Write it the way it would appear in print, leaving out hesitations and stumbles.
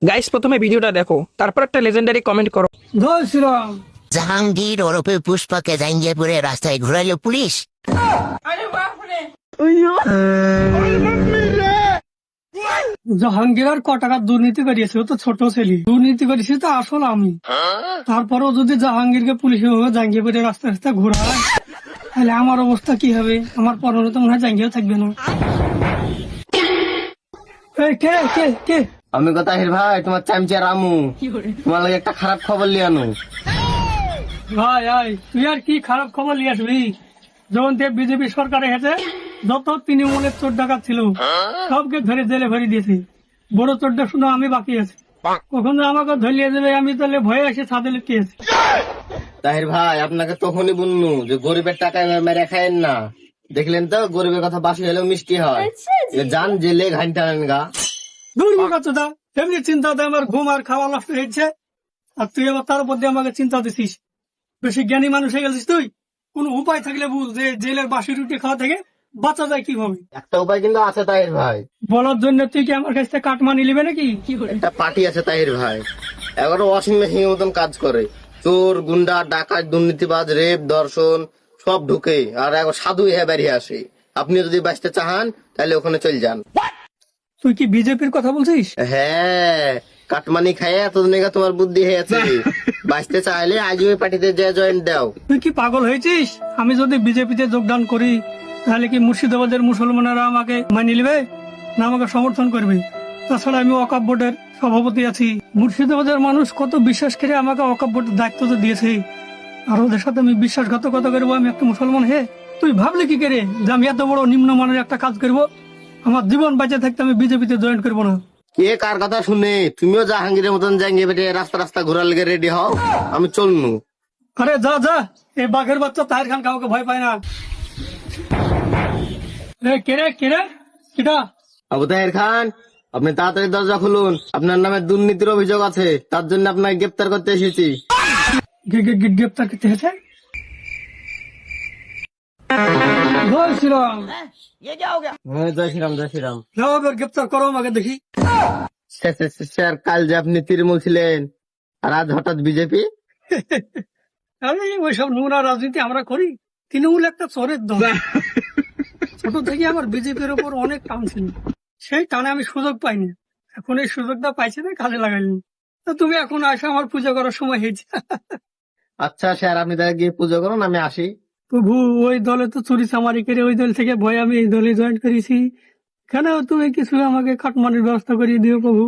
Guys প্রথমে ভিডিওটা দেখো, তারপর একটা লেজেন্ডারি কমেন্ট করো। জয় শ্রীরাম। জাহাঙ্গীর ওরফে পুষ্পাকে জাঙ্গিয়াপুরে রাস্তায় ঘুরাইলো পুলিশ। জাহাঙ্গীর আর ক টাকার দুর্নীতি করিয়েছে, ও তো ছোট ছেলে। দুর্নীতি করেছি তো আসল আমি। তারপরেও যদি জাহাঙ্গীরকে পুলিশ জাঙ্গিয়াপুরে রাস্তা রাস্তা ঘোরায়, তাহলে আমার অবস্থা কি হবে? আমার পরনে তো মনে হয় জাঙ্গিয়াও থাকবে না। এই কে কে কে? আমি কথা ভাই, তোমার চামচা রামু, তোমার লাগে একটা খারাপ খবর লিয়ে আনো। ভাই আয়, তুই আর কি খারাপ খবর নিয়ে আসবি? যখন থেকে বিজেপি সরকার এসেছে, যত তৃণমূলের চোর ডাকাত ছিল সবকে ধরে জেলে ভরে দিয়েছে। বড় চোরটা শুনে আমি বাকি আছি। কখন যে আমাকে ধরিয়ে দেবে, আমি তাহলে ভয়ে এসে ছাদে লিখতে আছি। তাহির ভাই, আপনাকে তখনই বললু যে গরিবের টাকায় মেরে খায়েন না। দেখলেন তো, গরিবের কথা বাসি হলেও মিষ্টি হয়। যান জেলে ঘানটা গা। দূর মুখা, এমনি চিন্তাতে আমার ঘুম আর খাওয়া নষ্ট হয়েছে, আর তুই আবার তার উপর দিয়ে আমাকে চিন্তা দিছিস। বেশি জ্ঞানী মানুষ হয়ে গেছিস তুই। কোন উপায় থাকলে বুঝ যে জেলের বাসি রুটি খাওয়া থেকে বাঁচা যায় কিভাবে। একটা উপায় কিন্তু আছে তাহির ভাই। বলার জন্য তুই কি আমার কাছ থেকে কাটমানি নিবে নাকি? একটা পার্টি আছে তাহির ভাই, এগারো ওয়াশিং মেশিনের মতন কাজ করে। চোর, গুন্ডা, ডাকাত, দুর্নীতিবাজ, রেপ, ধর্ষণ সব ঢুকে, আর এখন সাধু হয়ে বেরিয়ে আসে। আপনি যদি বাঁচতে চান তাহলে ওখানে চলে যান। তুই কি বিজেপির কথা বলছিস? হ্যাঁ, কাটমানি খাইয়ে এতদিন তোমার বুদ্ধি হয়েছে। বাঁচতে চাইলে আজ ওই পার্টিতে যে জয়েন্ট দাও। তুই কি পাগল হয়েছিস? আমি যদি বিজেপিতে যোগদান করি, তাহলে কি মুর্শিদাবাদের মুসলমানেরা আমাকে মানিয়ে নেবে না আমাকে সমর্থন করবে? তাছাড়া আমি ওয়াকফ বোর্ডের সভাপতি আছি। মুর্শিদাবাদের মানুষ কত বিশ্বাস করে আমাকে ওয়াকফ বোর্ডের দায়িত্ব তো দিয়েছে, আর ওদের সাথে আমি বিশ্বাসঘাতকতা করবো? আমি একটা মুসলমান হে, তুই ভাবলি কি করে যে আমি এত বড় নিম্নমানের একটা কাজ করব? আমার জীবন বেঁচে থাকতে আমি বিজেপিতে জয়েন করবো না। কে কার কথা শুনে তুমিও জাহাঙ্গীরের মতন জাঙ্গিয়ে বেটে রাস্তা রাস্তা ঘোরার লেগে রেডি হও। আমি চলনু। আরে যা যা, এই বাঘের বাচ্চা তাহির খান কাউকে ভয় পায় না। কেরে কেরে কিটা? আবু তাহের খান, আপনি তাড়াতাড়ি দরজা খুলুন। আপনার নামে দুর্নীতির অভিযোগ আছে, তার জন্য আপনাকে গ্রেপ্তার করতে এসেছি। গ্রেপ্তার করতে হয়েছে? জয় শ্রীরাম। হ্যাঁ, জয় শ্রীরাম, জয় শ্রীরাম। যাও এবার গ্রেপ্তার করো আমাকে দেখি। স্যার, কাল যে আপনি তৃণমূল ছিলেন, আর আজ হঠাৎ বিজেপি? আরে ওইসব নোংরা রাজনীতি আমরা করি? তৃণমূল একটা চোরের দল। ছোট থেকে আমার বিজেপির উপর অনেক টান ছিল, সেই টানে আমি সুযোগ পাইনি। এখন এই সুযোগটা পাইছি না, কাজে লাগাইনি। তো তুমি এখন আসো, আমার পুজো করার সময় হয়েছে। আচ্ছা স্যার, আপনি তাহলে গিয়ে পুজো করুন, আমি আসি। প্রভু, ওই দলে তো চুরি চামারি করে ওই দল থেকে ভয় আমি এই দলে জয়েন করেছি। কেন তুমি কিছু আমাকে কাটমানির ব্যবস্থা করিয়ে দিও প্রভু।